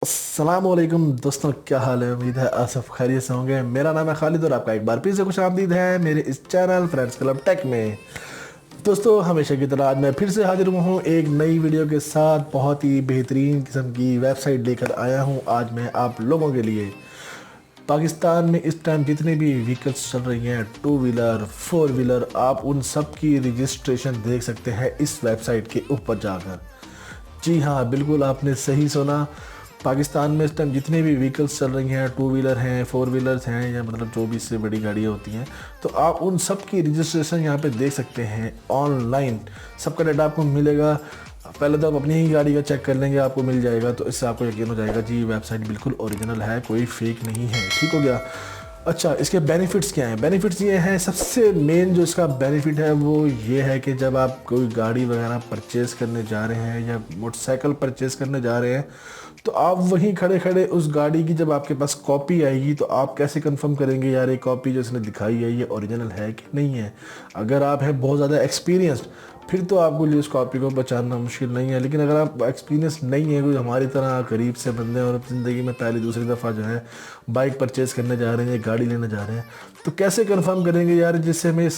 अस्सलामुअलैकुम दोस्तों, क्या हाल है। उम्मीद है आप सब खैरियत से होंगे। मेरा नाम है खालिद और आपका एक बार फिर से खुश आमदीद है मेरे इस चैनल फ्रेंड्स क्लब टेक में। दोस्तों, हमेशा की तरह आज मैं फिर से हाजिर हुआ हूँ एक नई वीडियो के साथ। बहुत ही बेहतरीन किस्म की वेबसाइट लेकर आया हूँ आज मैं आप लोगों के लिए। पाकिस्तान में इस टाइम जितनी भी व्हीकल्स चल रही हैं, टू व्हीलर, फोर व्हीलर, आप उन सब की रजिस्ट्रेशन देख सकते हैं इस वेबसाइट के ऊपर जाकर। जी हाँ, बिल्कुल आपने सही सुना। पाकिस्तान में इस टाइम जितने भी व्हीकल्स चल रही हैं, टू व्हीलर हैं, फोर व्हीलर्स हैं, या मतलब जो भी इससे बड़ी गाड़ियाँ होती हैं, तो आप उन सब की रजिस्ट्रेशन यहाँ पे देख सकते हैं ऑनलाइन। सबका डाटा आपको मिलेगा। पहले तो आप अपनी ही गाड़ी का चेक कर लेंगे, आपको मिल जाएगा, तो इससे आपको यकीन हो जाएगा जी वेबसाइट बिल्कुल ओरिजिनल है, कोई फेक नहीं है। ठीक हो गया। अच्छा, इसके बेनिफिट्स क्या हैं। बेनिफिट्स ये हैं, सबसे मेन जो इसका बेनिफिट है वो ये है कि जब आप कोई गाड़ी वगैरह परचेज़ करने जा रहे हैं या मोटरसाइकिल परचेज़ करने जा रहे हैं, तो आप वहीं खड़े खड़े उस गाड़ी की जब आपके पास कॉपी आएगी तो आप कैसे कंफर्म करेंगे यार ये कॉपी जो इसने दिखाई है ये ओरिजिनल है कि नहीं है। अगर आप हैं बहुत ज़्यादा एक्सपीरियंस्ड, फिर तो आपको लिए उस कॉपी को पहचानना मुश्किल नहीं है। लेकिन अगर आप एक्सपीरियंस नहीं है, कोई हमारी तरह करीब से बंदे और ज़िंदगी में पहली दूसरी दफ़ा जो है बाइक परचेज़ करने जा रहे हैं, गाड़ी लेने जा रहे हैं, तो कैसे कंफर्म करेंगे यार जिससे मैं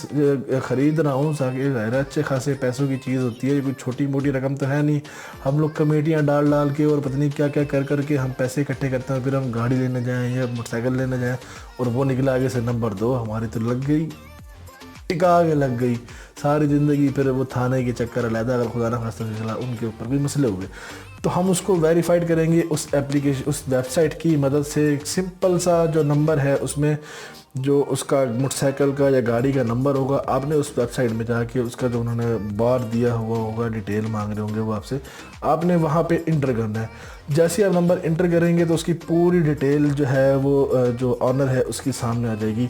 ख़रीद रहा हूँ। ताकि ज़ाहिर है अच्छे खासे पैसों की चीज़ होती है, ये कोई छोटी मोटी रकम तो है नहीं। हम लोग कमेटियाँ डाल डाल के और पता नहीं क्या क्या कर कर के हम पैसे इकट्ठे करते हैं, फिर हम गाड़ी लेने जाएँ या मोटरसाइकिल लेने जाएँ और वो निकला आगे से नंबर 2, हमारी तो लग गई, टिका के लग गई सारी ज़िंदगी। फिर वो थाने के चक्कर अलहदा, अगर खुदा ना खास्ता चला उनके ऊपर भी मसले हुए, तो हम उसको वेरीफाइड करेंगे उस एप्लीकेशन, उस वेबसाइट की मदद से। एक सिंपल सा जो नंबर है उसमें जो उसका मोटरसाइकिल का या गाड़ी का नंबर होगा, आपने उस वेबसाइट में जाके उसका जो उन्होंने बार दिया हुआ होगा, डिटेल मांग रहे होंगे वो आपसे, आपने वहाँ पे इंटर करना है। जैसे आप नंबर इंटर करेंगे तो उसकी पूरी डिटेल जो है वो जो ऑनर है उसके सामने आ जाएगी।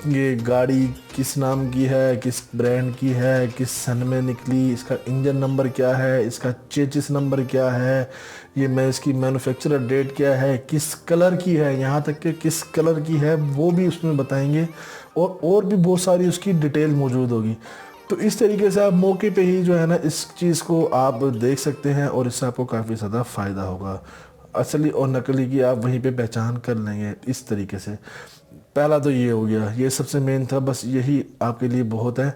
ये गाड़ी किस नाम की है, किस ब्रांड की है, किस सन में निकली, इसका इंजन नंबर क्या है, इसका चेचिस नंबर क्या है, ये मैं इसकी मैन्युफैक्चरर डेट क्या है, किस कलर की है, यहाँ तक कि किस कलर की है वो भी उसमें बताएंगे। और भी बहुत सारी उसकी डिटेल मौजूद होगी। तो इस तरीके से आप मौके पे ही जो है ना इस चीज़ को आप देख सकते हैं और इससे आपको काफ़ी ज़्यादा फ़ायदा होगा। असली और नकली की आप वहीं पे पहचान कर लेंगे इस तरीके से। पहला तो ये हो गया, ये सबसे मेन था, बस यही आपके लिए बहुत है।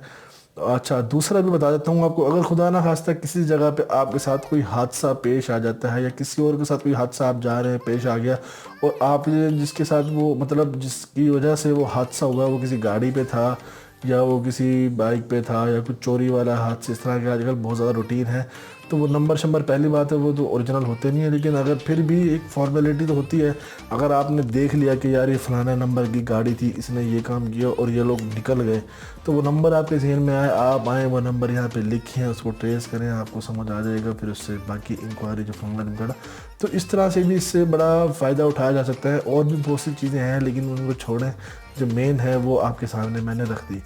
अच्छा, दूसरा भी बता देता हूँ आपको। अगर खुदा ना खास्ता किसी जगह पे आपके साथ कोई हादसा पेश आ जाता है या किसी और के साथ कोई हादसा आप जा रहे हैं पेश आ गया, और आप जिसके साथ वो मतलब जिसकी वजह से वो हादसा हुआ वो किसी गाड़ी पे था या वो किसी बाइक पे था या कुछ चोरी वाला हादसा, इस तरह के आजकल बहुत ज़्यादा रूटीन है, तो वो नंबर शंबर पहली बात है वो तो ओरिजिनल होते नहीं है। लेकिन अगर फिर भी एक फॉर्मेलिटी तो होती है। अगर आपने देख लिया कि यार ये फलाना नंबर की गाड़ी थी, इसने ये काम किया और ये लोग निकल गए, तो वो नंबर आपके जहन में आए, आप आएँ, वो नंबर यहाँ पे लिखें, उसको ट्रेस करें, आपको समझ आ जाएगा। फिर उससे बाकी इंक्वायरी जो फंगला निकला, तो इस तरह से भी इससे बड़ा फ़ायदा उठाया जा सकता है। और भी बहुत सी चीज़ें हैं लेकिन उनको छोड़ें, जो मेन है वो आपके सामने मैंने रख दी।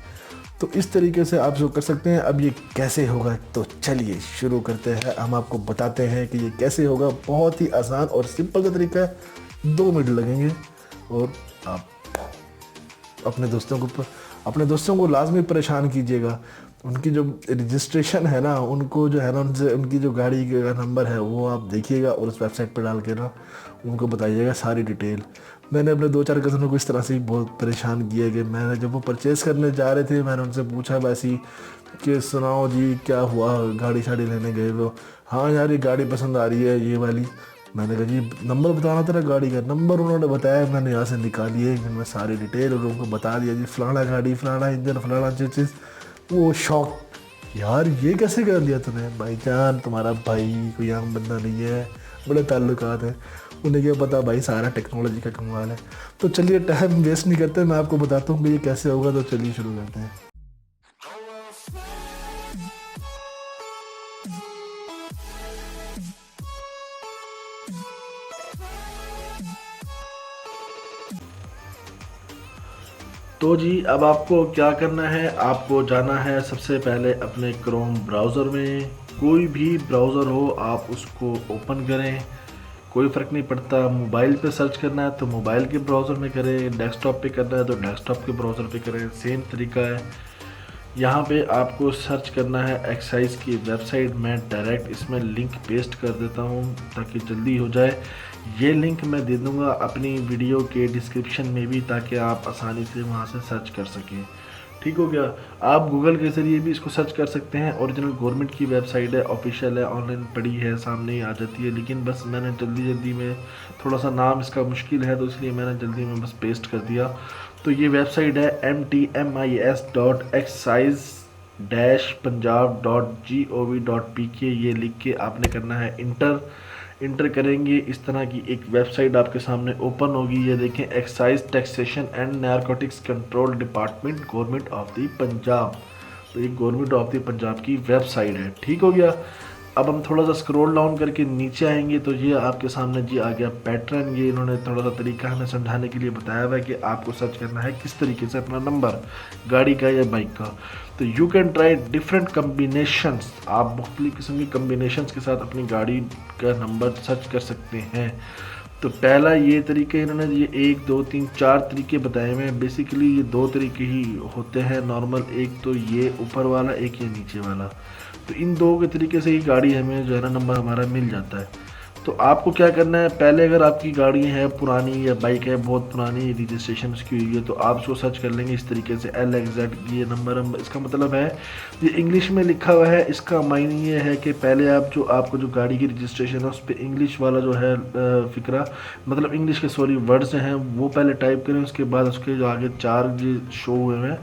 तो इस तरीके से आप जो कर सकते हैं। अब ये कैसे होगा, तो चलिए शुरू करते हैं। हम आपको बताते हैं कि ये कैसे होगा। बहुत ही आसान और सिंपल सा तरीका है, 2 मिनट लगेंगे और आप अपने दोस्तों को लाजमी परेशान कीजिएगा। उनकी जो रजिस्ट्रेशन है ना, उनको जो है ना, उनसे उनकी जो गाड़ी का नंबर है वो आप देखिएगा और उस वेबसाइट पर डाल के ना उनको बताइएगा सारी डिटेल। मैंने अपने 2-4 कज़नों को इस तरह से ही बहुत परेशान किया कि मैंने जब वो परचेज़ करने जा रहे थे, मैंने उनसे पूछा वैसी कि सुनाओ जी क्या हुआ, गाड़ी शाड़ी लेने गए वो, हाँ यार ये गाड़ी पसंद आ रही है ये वाली। मैंने कहा जी नंबर बताना तेरा गाड़ी का। नंबर उन्होंने बताया, मैंने यहाँ से निकाली है, मैं सारी डिटेल और उनको बता दिया जी फलाना गाड़ी, फलाना इंजन, फलाना चीज़। वो शौक, यार ये कैसे कर लिया तूने भाईजान, तुम्हारा भाई कोई आम बंदा नहीं है, बड़े ताल्लुकात हैं। उन्हें क्या पता भाई सारा टेक्नोलॉजी का कमाल है। तो चलिए टाइम वेस्ट नहीं करते, मैं आपको बताता हूँ कि ये कैसे होगा। तो चलिए शुरू करते हैं। तो जी अब आपको क्या करना है, आपको जाना है सबसे पहले अपने क्रोम ब्राउज़र में। कोई भी ब्राउज़र हो आप उसको ओपन करें, कोई फ़र्क नहीं पड़ता। मोबाइल पे सर्च करना है तो मोबाइल के ब्राउज़र में करें, डेस्कटॉप पे करना है तो डेस्कटॉप के ब्राउज़र पे करें, सेम तरीका है। यहाँ पे आपको सर्च करना है एक्साइज की वेबसाइट। मैं डायरेक्ट इसमें लिंक पेस्ट कर देता हूँ ताकि जल्दी हो जाए। ये लिंक मैं दे दूँगा अपनी वीडियो के डिस्क्रिप्शन में भी, ताकि आप आसानी से वहाँ से सर्च कर सकें। ठीक हो गया। आप गूगल के ज़रिए भी इसको सर्च कर सकते हैं। ओरिजिनल गवर्नमेंट की वेबसाइट है, ऑफिशियल है, ऑनलाइन पड़ी है, सामने ही आ जाती है। लेकिन बस मैंने जल्दी में, थोड़ा सा नाम इसका मुश्किल है तो इसलिए मैंने जल्दी में बस पेस्ट कर दिया। तो ये वेबसाइट है mtmis.excise-punjab.gov.pk। ये लिख के आपने करना है इंटर। इंटर करेंगे, इस तरह की एक वेबसाइट आपके सामने ओपन होगी। ये देखें, excise taxation and narcotics control department, government of the Punjab. तो ये गवर्नमेंट ऑफ द पंजाब की वेबसाइट है। ठीक हो गया। अब हम थोड़ा सा स्क्रॉल डाउन करके नीचे आएंगे तो ये आपके सामने जी आ गया पैटर्न। ये इन्होंने थोड़ा सा तरीका हमें समझाने के लिए बताया हुआ है कि आपको सर्च करना है किस तरीके से अपना नंबर, गाड़ी का या बाइक का। तो you can try different combinations. आप मुख्तलिफ किस्म की कम्बिनेशंस के साथ अपनी गाड़ी का नंबर सर्च कर सकते हैं। तो पहला ये तरीके इन्होंने ये 1 2 3 4 तरीके बताए हुए हैं। बेसिकली ये 2 तरीके ही होते हैं नॉर्मल, एक तो ये ऊपर वाला, एक ये नीचे वाला। तो इन 2 के तरीके से ही गाड़ी हमें जो है ना नंबर हमारा मिल जाता है। तो आपको क्या करना है, पहले अगर आपकी गाड़ी है पुरानी या बाइक है बहुत पुरानी, रजिस्ट्रेशन उसकी हुई है, तो आप उसको सर्च कर लेंगे इस तरीके से LXZ। ये नंबर इसका मतलब है, ये इंग्लिश में लिखा हुआ है। इसका मायने ये है कि पहले आपको जो गाड़ी की रजिस्ट्रेशन है उस पर इंग्लिश वाला जो है फ़िक्रा, मतलब इंग्लिश के सॉरी वर्ड्स हैं वो पहले टाइप करें। उसके बाद उसके जो आगे 4 जो शो हुए हैं,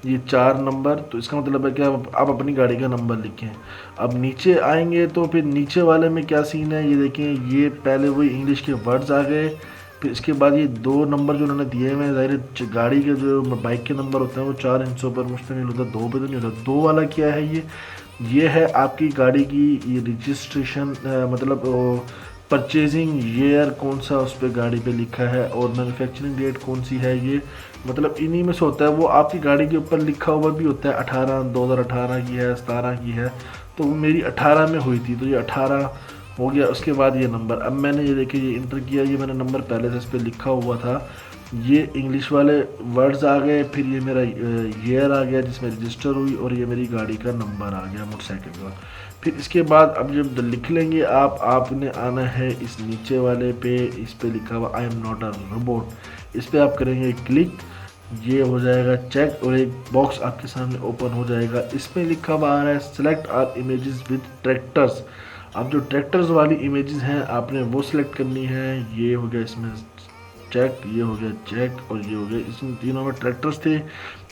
ये 4 नंबर। तो इसका मतलब है कि आप अपनी गाड़ी का नंबर लिखें। अब नीचे आएंगे तो फिर नीचे वाले में क्या सीन है, ये देखें, ये पहले वही इंग्लिश के वर्ड्स आ गए। फिर इसके बाद ये 2 नंबर जो उन्होंने दिए हुए हैं, ज़ाहिर गाड़ी के जो बाइक के नंबर होते हैं वो 4 हिस्सों पर मुश्तमिल होता है, 2 पे तो नहीं होता। 2 वाला क्या है, ये है आपकी गाड़ी की ये रजिस्ट्रेशन, मतलब परचेजिंग ईयर कौन सा उस पर गाड़ी पे लिखा है और मैन्युफैक्चरिंग डेट कौन सी है। ये मतलब इन्हीं में से होता है। वो आपकी गाड़ी के ऊपर लिखा हुआ भी होता है 18 2018 की है, 17 की है। तो वो मेरी 18 में हुई थी, तो ये 18 हो गया। उसके बाद ये नंबर, अब मैंने ये देखिए ये इंटर किया, ये मैंने नंबर पहले से इस पर लिखा हुआ था। ये इंग्लिश वाले वर्ड्स आ गए, फिर ये मेरा ईयर आ गया जिसमें रजिस्टर हुई, और ये मेरी गाड़ी का नंबर आ गया मोटरसाइकिल का। फिर इसके बाद अब जब लिख लेंगे आपने आना है इस नीचे वाले पे, इस पे लिखा हुआ I am not a robot. इस पे आप करेंगे क्लिक, ये हो जाएगा चेक और एक बॉक्स आपके सामने ओपन हो जाएगा। इसमें लिखा हुआ आ रहा है select are images with tractors. अब जो ट्रैक्टर्स वाली इमेजेस हैं आपने वो सिलेक्ट करनी है। ये हो गया इसमें चेक, ये हो गया चेक, और ये हो गया, इसमें तीनों में ट्रैक्टर्स थे।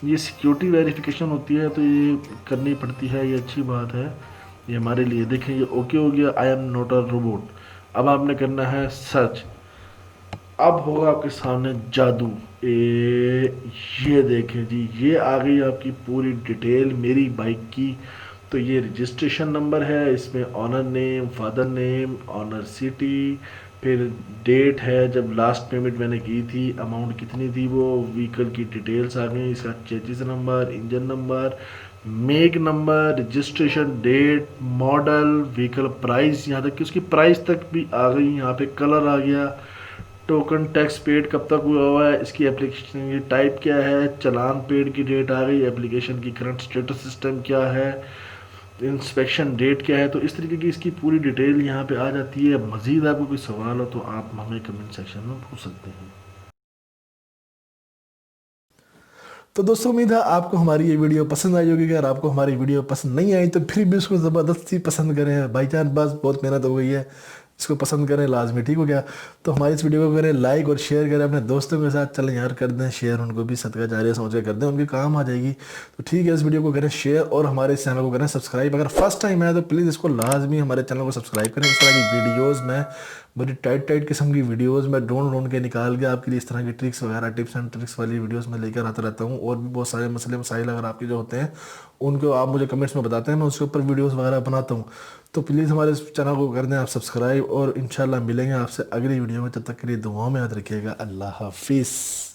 ये सिक्योरिटी वेरिफिकेशन होती है तो ये करनी पड़ती है, ये अच्छी बात है ये हमारे लिए। देखें ये ओके हो गया, I am not a robot. अब आपने करना है सर्च। अब होगा आपके सामने जादू। ये देखें जी, ये आ गई आपकी पूरी डिटेल मेरी बाइक की। तो ये रजिस्ट्रेशन नंबर है, इसमें owner name, father name, owner city, फिर डेट है जब लास्ट पेमेंट मैंने की थी, अमाउंट कितनी थी, वो व्हीकल की डिटेल्स आ गई, इसका chassis number, engine number, make number, registration date, model, vehicle price, यहाँ तक कि उसकी प्राइस तक भी आ गई। यहाँ पे कलर आ गया, टोकन टैक्स पेड कब तक हुआ है, इसकी एप्लीकेशन की टाइप क्या है, चलान पेड की डेट आ गई, एप्लीकेशन की करंट स्टेटस सिस्टम क्या है, इंस्पेक्शन डेट क्या है। तो इस तरीके की इसकी पूरी डिटेल यहाँ पे आ जाती है। मज़ीद आपको कोई सवाल हो तो आप हमें कमेंट सेक्शन में पूछ सकते हैं। तो दोस्तों उम्मीद है आपको हमारी ये वीडियो पसंद आई होगी। अगर आपको हमारी वीडियो पसंद नहीं आई तो फिर भी उसको ज़बरदस्ती पसंद करें, भाई जान, बस बहुत मेहनत हो गई है, इसको पसंद करें लाजमी। ठीक हो गया। तो हमारी इस वीडियो को करें लाइक और शेयर करें अपने दोस्तों के साथ। चलें यार, कर दें शेयर, उनको भी सदका जारिया समझ के कर दें, उनके काम आ जाएगी। तो ठीक है, इस वीडियो को करें शेयर और हमारे इस चैनल को करें सब्सक्राइब। अगर फर्स्ट टाइम है तो प्लीज़ इसको लाजमी हमारे चैनल को सब्सक्राइब करें। इस तरह की वीडियोज़ में बड़ी टाइट किस्म की वीडियोस में ढूंढ के निकाल के आपके लिए इस तरह की ट्रिक्स वगैरह, टिप्स एंड ट्रिक्स वाली वीडियोस में लेकर आता रहता हूँ। और भी बहुत सारे मसले मसाइल अगर आपके जो होते हैं उनको आप मुझे कमेंट्स में बताते हैं, मैं उसके ऊपर वीडियोस वगैरह बनाता हूँ। तो प्लीज़ हमारे इस चैनल को कर दें आप सब्सक्राइब, और इंशाल्लाह मिलेंगे आपसे अगली वीडियो में। तब तक के लिए दुआओं में याद रखिएगा। अल्लाह हाफिज़।